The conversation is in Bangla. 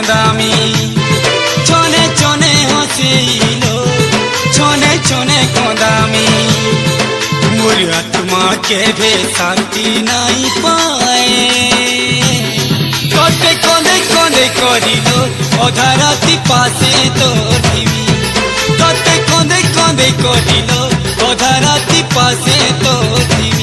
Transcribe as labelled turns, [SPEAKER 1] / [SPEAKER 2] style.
[SPEAKER 1] কন্দামি ছনে ছনে হসেইল ছনে ছনে কন্দামি মোর আত্মা কেবে শান্তি নাই পায় তোতে কন্দে কন্দে করিল অধা রাতি পাশে তোর থিবি তোতে কন্দে কন্দে করিল অধা রাতি পাশে তোর থিবি